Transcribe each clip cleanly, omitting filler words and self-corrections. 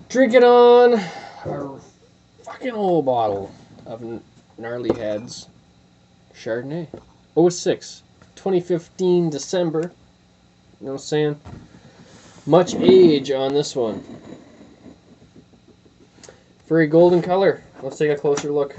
Drinking on a fucking old bottle of Gnarly Heads Chardonnay. 06. 2015 December. You know what I'm saying? Much age on this one. Very golden color. Let's take a closer look.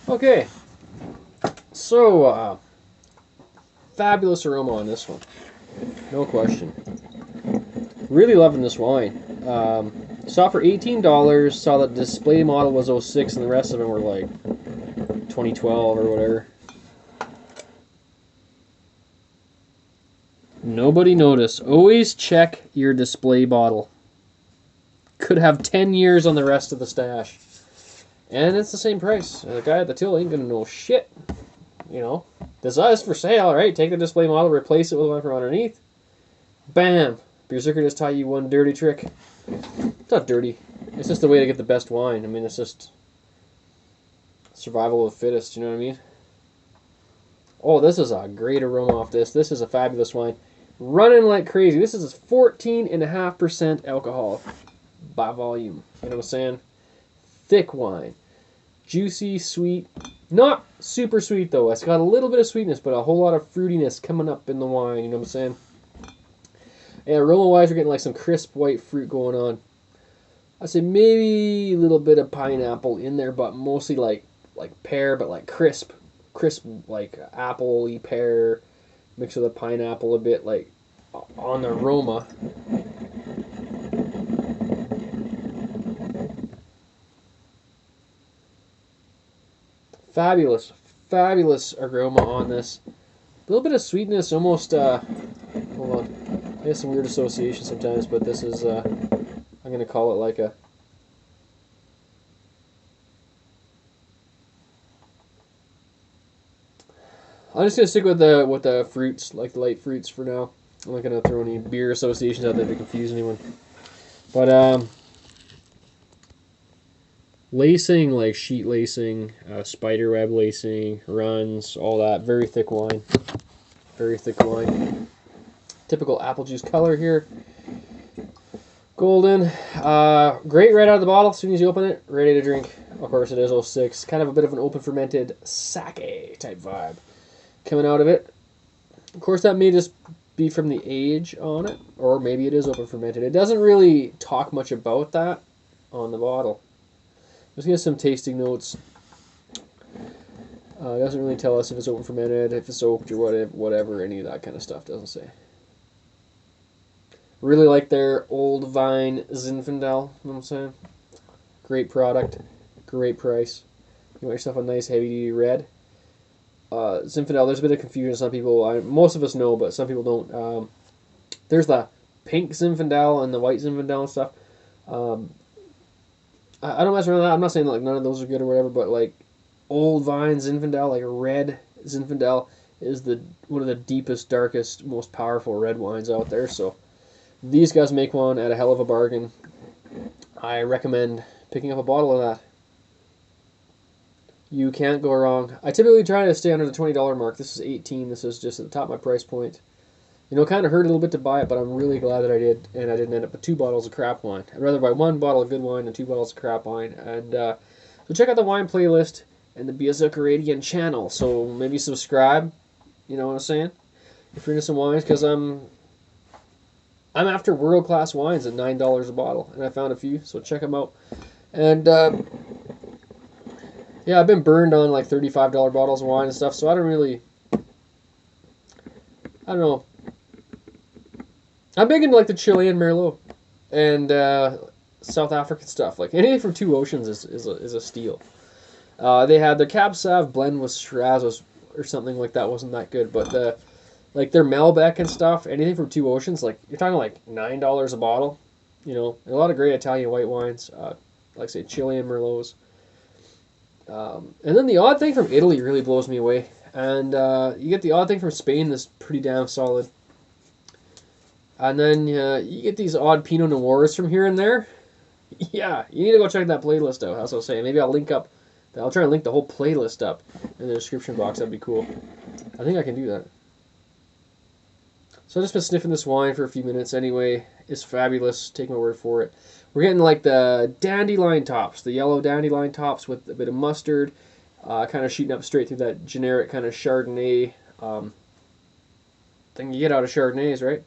Okay, so fabulous aroma on this one, no question. Really loving this wine. Saw for $18. Saw that display model was 06, and the rest of them were like 2012 or whatever. Nobody noticed. Always check your display bottle. Could have 10 years on the rest of the stash. And it's the same price. The guy at the till ain't gonna know shit. You know, this is for sale, right? Take the display model, replace it with one from underneath. Bam! Beerzerker just taught you one dirty trick. It's not dirty. It's just the way to get the best wine. I mean, it's just survival of the fittest, you know what I mean? Oh, this is a great aroma off this. This is a fabulous wine. Running like crazy. This is 14.5% alcohol by volume. You know what I'm saying? Thick wine. Juicy, sweet. Not super sweet, though. It's got a little bit of sweetness, but a whole lot of fruitiness coming up in the wine. You know what I'm saying? And aroma-wise, we're getting like some crisp white fruit going on. I'd say maybe a little bit of pineapple in there, but mostly like pear, but like crisp like apple-y pear mixed with a pineapple a bit, like on the aroma. Fabulous, fabulous aroma on this. A little bit of sweetness, almost, hold on. I have some weird association sometimes, but this is, I'm going to call it like a, I'm just going to stick with the fruits, like the light fruits for now. I'm not going to throw any beer associations out there to confuse anyone. But, lacing, like sheet lacing, spider web lacing, runs, all that. Very thick wine. Very thick wine. Typical apple juice color here. Golden. Great right out of the bottle as soon as you open it. Ready to drink. Of course it is 06. Kind of a bit of an open fermented sake type vibe coming out of it. Of course that may just be from the age on it. Or maybe it is open fermented. It doesn't really talk much about that on the bottle. Let's get some tasting notes. It doesn't really tell us if it's open fermented, if it's oaked or whatever, any of that kind of stuff doesn't say. Really like their Old Vine Zinfandel, you know what I'm saying? Great product, great price. You want yourself a nice heavy duty red. Zinfandel, there's a bit of confusion. Some people, most of us know, but some people don't. There's the pink Zinfandel and the white Zinfandel and stuff. I don't mess around with that. I'm not saying like none of those are good or whatever, but like old vine Zinfandel, like red Zinfandel, is the one of the deepest, darkest, most powerful red wines out there. So these guys make one at a hell of a bargain. I recommend picking up a bottle of that. You can't go wrong. I typically try to stay under the $20 mark. This is 18. This is just at the top of my price point. You know, it kind of hurt a little bit to buy it, but I'm really glad that I did, and I didn't end up with 2 bottles of crap wine. I'd rather buy 1 bottle of good wine than 2 bottles of crap wine. And so check out the wine playlist and the Beerzerker channel. So maybe subscribe. You know what I'm saying? If you're into some wines, because I'm after world class wines at $9 a bottle, and I found a few. So check them out. And yeah, I've been burned on like $35 bottles of wine and stuff. So I don't know. I'm big into like the Chilean Merlot and South African stuff. Like anything from Two Oceans is a steal. They had the Cab Sav blend with Shiraz or something like that. Wasn't that good, but like their Malbec and stuff. Anything from Two Oceans, like you're talking like $9 a bottle. You know, and a lot of great Italian white wines. Like say Chilean Merlots. And then the odd thing from Italy really blows me away. And you get the odd thing from Spain that's pretty damn solid. And then you get these odd Pinot Noirs from here and there. Yeah, you need to go check that playlist out. That's what I'm saying. Maybe I'll try and link the whole playlist up in the description box. That'd be cool. I think I can do that. So I've just been sniffing this wine for a few minutes anyway. It's fabulous. Take my word for it. We're getting like the dandelion tops, the yellow dandelion tops with a bit of mustard, kind of shooting up straight through that generic kind of Chardonnay thing you get out of Chardonnays, right?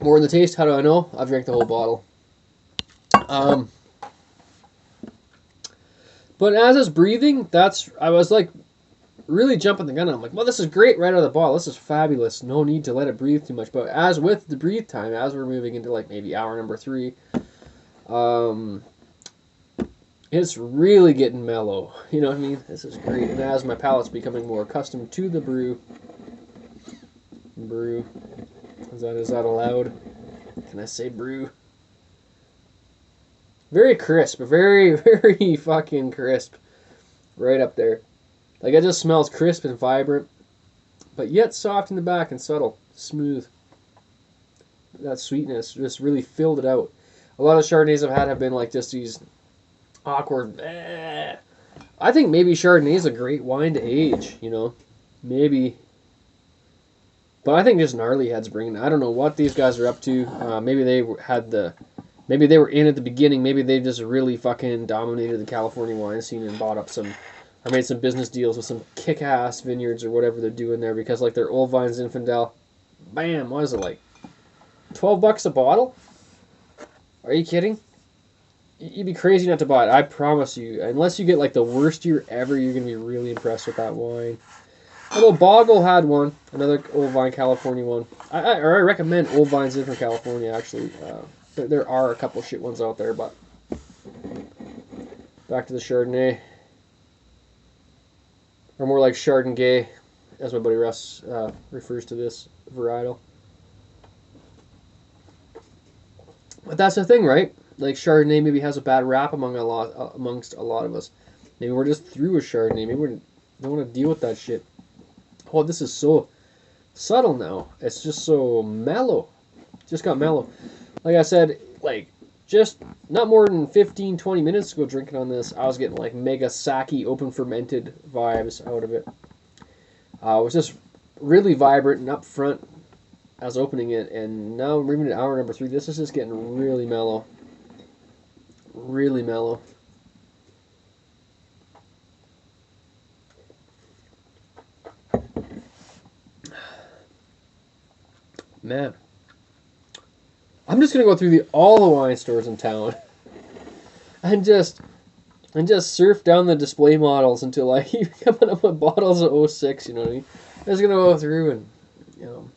More in the taste, how do I know? I've drank the whole bottle. But as I was breathing, I was like really jumping the gun. I'm like, well, this is great right out of the bottle. This is fabulous. No need to let it breathe too much. But as with the breathe time, as we're moving into like maybe hour number 3, it's really getting mellow. You know what I mean? This is great. And as my palate's becoming more accustomed to the brew, is that allowed? Can I say brew? Very crisp, very, very fucking crisp. Right up there. Like it just smells crisp and vibrant, but yet soft in the back and subtle, smooth. That sweetness just really filled it out. A lot of Chardonnays I've had have been like just these awkward. I think maybe Chardonnay is a great wine to age. You know, maybe. But I think just Gnarly heads bringing. I don't know what these guys are up to. Maybe they maybe they were in at the beginning. Maybe they just really fucking dominated the California wine scene and bought up some. I made some business deals with some kick-ass vineyards or whatever they're doing there because like their old vines Zinfandel, bam, what is it like? $12 a bottle? Are you kidding? You'd be crazy not to buy it. I promise you. Unless you get like the worst year ever, you're gonna be really impressed with that wine. Although Boggle had one, another old vine California one. I recommend old vines in from California. Actually, there are a couple shit ones out there, but back to the Chardonnay. Or more like Chardonnay, as my buddy Russ refers to this varietal. But that's the thing, right? Like Chardonnay maybe has a bad rap amongst a lot of us. Maybe we're just through with Chardonnay. Maybe we don't want to deal with that shit. Oh, this is so subtle now. It's just so mellow. Just got mellow. Like I said, like just not more than 15-20 minutes ago drinking on this, I was getting like mega sake open fermented vibes out of it. It was just really vibrant and upfront as opening it, and now we're moving to hour number 3. This is just getting really mellow. Really mellow. Man. I'm just gonna go through all the wine stores in town and just surf down the display models until I keep coming up with bottles of 06, you know what I mean? I'm just gonna go through and, you know,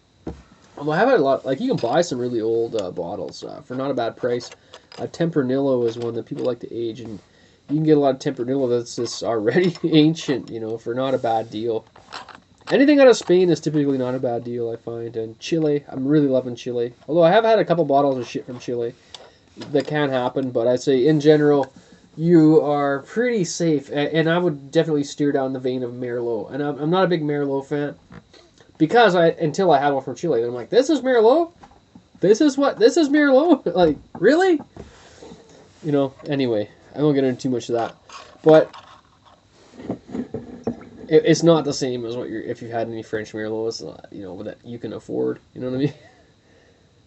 I have a lot, like you can buy some really old bottles for not a bad price. Tempranillo is one that people like to age, and you can get a lot of Tempranillo that's just already ancient, you know, for not a bad deal. Anything out of Spain is typically not a bad deal, I find. And Chile, I'm really loving Chile. Although I have had a couple bottles of shit from Chile. That can happen, but I'd say in general, you are pretty safe. And I would definitely steer down the vein of Merlot. And I'm not a big Merlot fan. Because until I had one from Chile, I'm like, this is Merlot? This is Merlot? Like, really? You know, anyway, I won't get into too much of that. But it's not the same as what if you've had any French Merlots, you know, that you can afford. You know what I mean?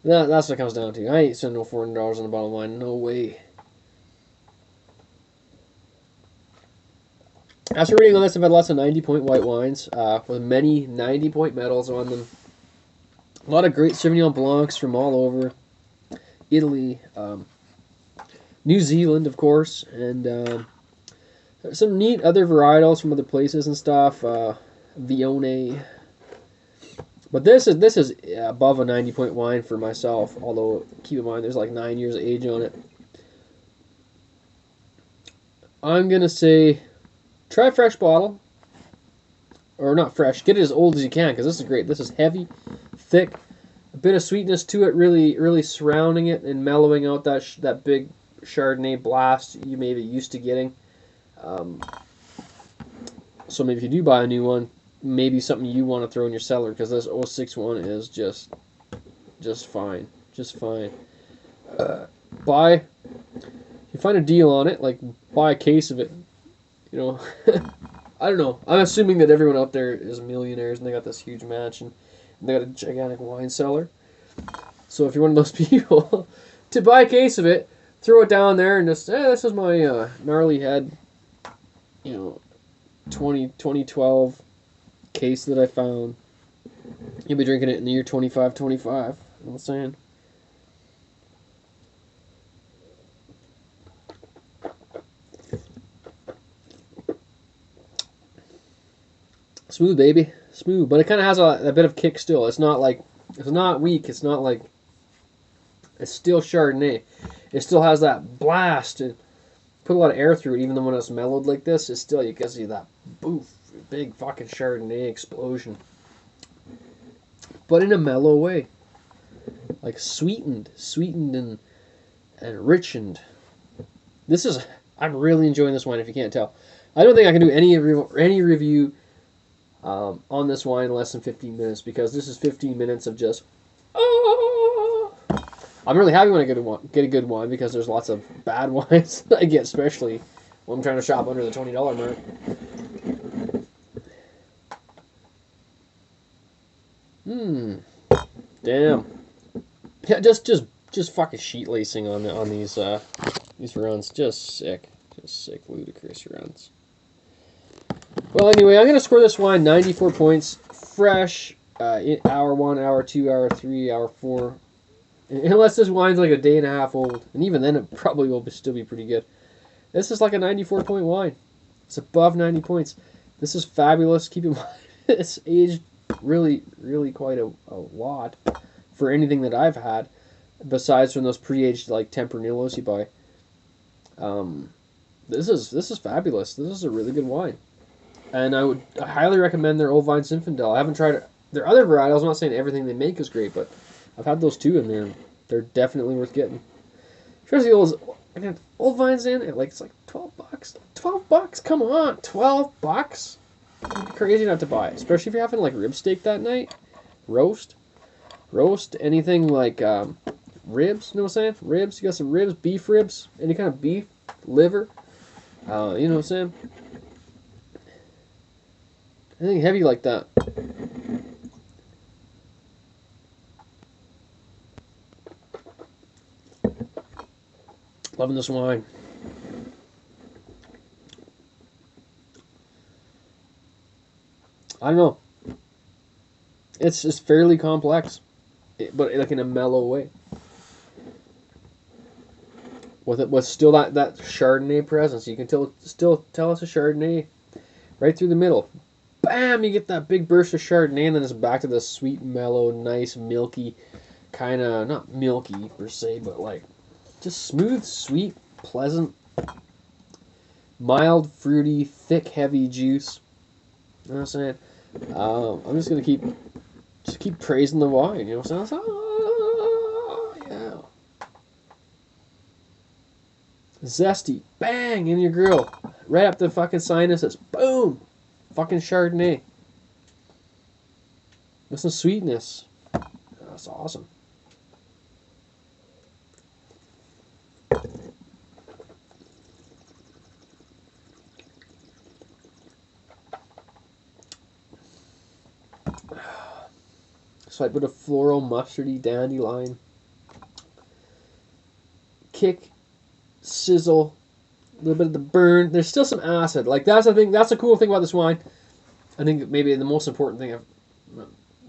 That's what it comes down to. I ain't spending no $400 on a bottle of wine. No way. After reading on this, I've had lots of 90-point white wines with many 90-point medals on them. A lot of great Sauvignon Blancs from all over. Italy, New Zealand, of course, and some neat other varietals from other places and stuff. Viognier. But this is above a 90-point wine for myself, although keep in mind there's like 9 years of age on it. I'm going to say try a fresh bottle. Or not fresh, get it as old as you can, because this is great. This is heavy, thick, a bit of sweetness to it, really surrounding it and mellowing out that big Chardonnay blast you may be used to getting. So maybe if you do buy a new one, maybe something you want to throw in your cellar, because this 06 one is just fine. Just fine. If you find a deal on it, like buy a case of it, you know. I don't know. I'm assuming that everyone out there is millionaires and they got this huge mansion and they got a gigantic wine cellar. So if you're one of those people, to buy a case of it, throw it down there and just, this is my Gnarly Head, you know, 2012 case that I found. You'll be drinking it in the year 2525. You know what I'm saying? Smooth, baby. Smooth. But it kind of has a bit of kick still. It's not weak. It's not like, it's still Chardonnay. It still has that blast. And put a lot of air through it, even though when it's mellowed like this, it still, you can see that boof, big fucking Chardonnay explosion. But in a mellow way. Like sweetened and richened. I'm really enjoying this wine, if you can't tell. I don't think I can do any review on this wine in less than 15 minutes, because this is 15 minutes of just I'm really happy when I get a good wine, because there's lots of bad wines I get, especially when I'm trying to shop under the $20 mark. Damn. Yeah, just fucking sheet lacing on these runs. Just sick, ludicrous runs. Well, anyway, I'm going to score this wine 94 points, fresh, hour 1, hour 2, hour 3, hour 4. Unless this wine's like a day and a half old. And even then, it probably will still be pretty good. This is like a 94-point wine. It's above 90 points. This is fabulous. Keep in mind, it's aged really quite a lot for anything that I've had, besides from those pre-aged like Tempranillos you buy. This is fabulous. This is a really good wine. And I highly recommend their Old Vine Zinfandel. I haven't tried their other varietals. I'm not saying everything they make is great, but I've had those too, and they're definitely worth getting. Especially Old Vine Zin, it's like $12. $12? Come on, $12? It'd be crazy not to buy it, especially if you're having like rib steak that night. Roast, anything like ribs. You know what I'm saying? Ribs. You got some ribs, beef ribs, any kind of beef, liver. You know what I'm saying? Anything heavy like that. Loving this wine. I don't know. It's just fairly complex, but like in a mellow way. With still that Chardonnay presence. You can still tell it's a Chardonnay right through the middle. Bam! You get that big burst of Chardonnay, and then it's back to the sweet, mellow, nice, milky, kind of, not milky per se, but like just smooth, sweet, pleasant, mild, fruity, thick, heavy juice. You know what I'm saying? I'm just gonna keep praising the wine. You know what I'm saying? Oh, yeah. Zesty, bang in your grill, right up the fucking sinuses. Boom, fucking Chardonnay with some sweetness. That's awesome. So I put a floral, mustardy, dandelion, kick, sizzle, a little bit of the burn. There's still some acid. Like that's the thing. That's the cool thing about this wine. I think maybe the most important thing,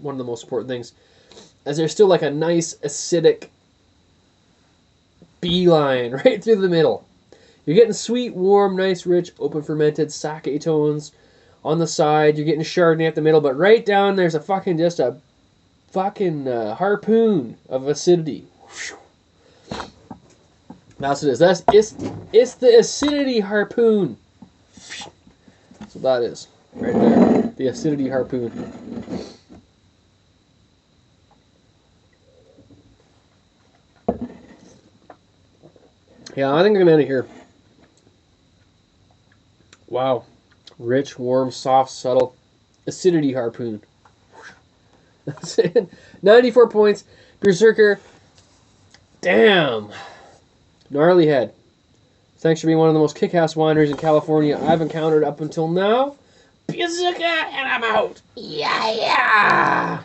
one of the most important things, is there's still like a nice acidic beeline right through the middle. You're getting sweet, warm, nice, rich, open fermented sake tones on the side. You're getting Chardonnay at the middle, but right down there's a fucking harpoon of acidity. That's what it is. It's the acidity harpoon. That's what that is. Right there. The acidity harpoon. Yeah, I think I'm gonna end it here. Wow. Rich, warm, soft, subtle. Acidity harpoon. That's it. 94 points. Beerzerker. Damn. Gnarly head. Thanks for being one of the most kick-ass wineries in California I've encountered up until now. Beerzerker, and I'm out. Yeah.